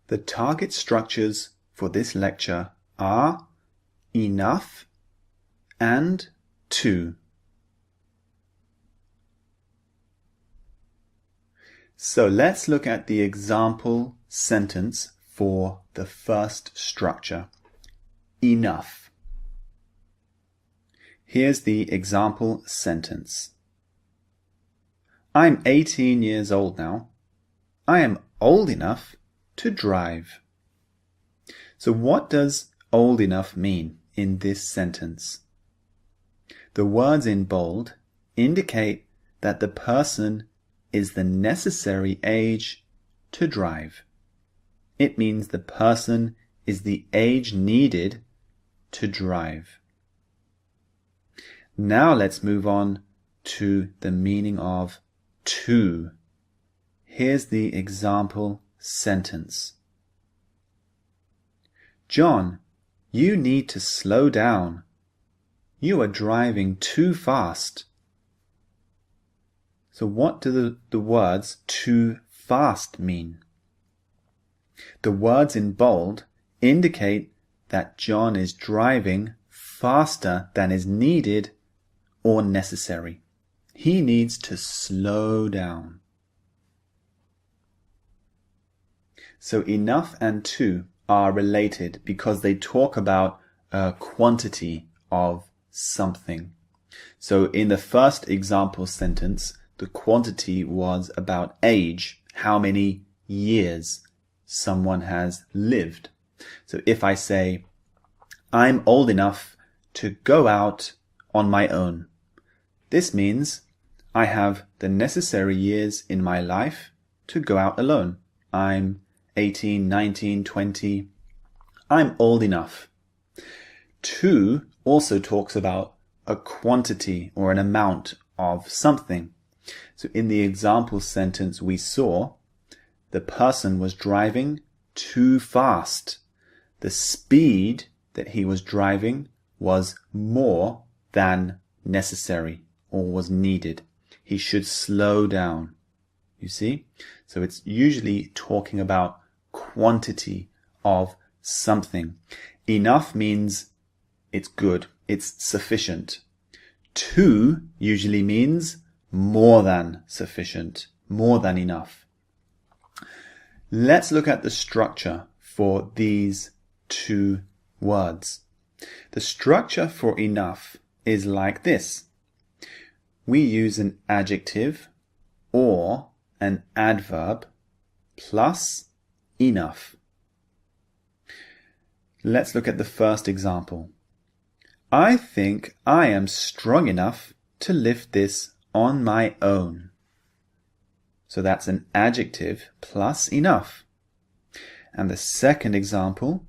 The target structures for this lecture are enough and to. So let's look at the example sentence for the first structure, enough. Here's the example sentence. I'm 18 years old now. I am old enough to drive. So what does old enough mean in this sentence? The words in bold indicate that the person is the necessary age to drive. It means the person is the age needed to drive. Now let's move on to the meaning of to. Here's the example sentence. John, you need to slow down. You are driving too fast. So what do the words too fast mean? The words in bold indicate that John is driving faster than is needed or necessary. He needs to slow down. So enough and to are related because they talk about a quantity of something. So in the first example sentence, the quantity was about age, how many years someone has lived. So if I say, I'm old enough to go out on my own, this means I have the necessary years in my life to go out alone. I'm 18, 19, 20. I'm old enough. To also talks about a quantity or an amount of something. So in the example sentence we saw, the person was driving too fast. The speed that he was driving was more than necessary or was needed. He should slow down. You see? So it's usually talking about quantity of something. Enough means it's good, it's sufficient. To usually means more than sufficient, more than enough. Let's look at the structure for these two words. The structure for enough is like this. We use an adjective or an adverb plus enough. Let's look at the first example. I think I am strong enough to lift this on my own. So that's an adjective plus enough. And the second example,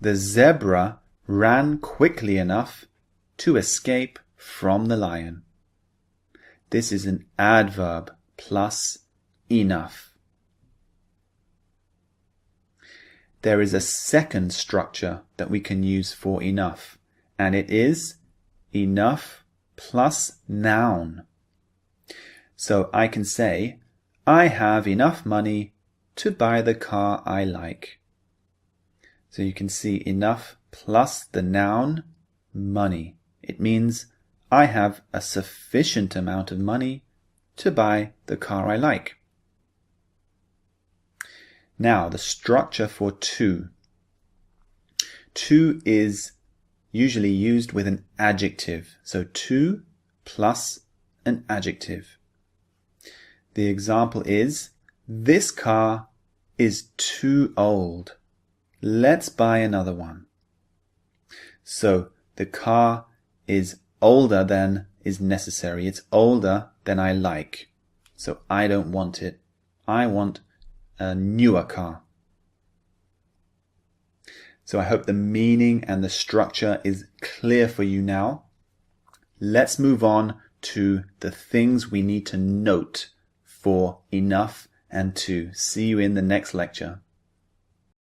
the zebra ran quickly enough to escape from the lion. This is an adverb plus enough. There is a second structure that we can use for enough, and it is enough plus noun. So I can say, I have enough money to buy the car I like. So you can see enough plus the noun money. It means I have a sufficient amount of money to buy the car I like. Now the structure for to. To is usually used with an adjective. So to plus an adjective. The example is, this car is too old. Let's buy another one. So the car is older than is necessary. It's older than I like. So I don't want it. I want a newer car. So I hope the meaning and the structure is clear for you now. Let's move on to the things we need to note for enough and to. See you in the next lecture.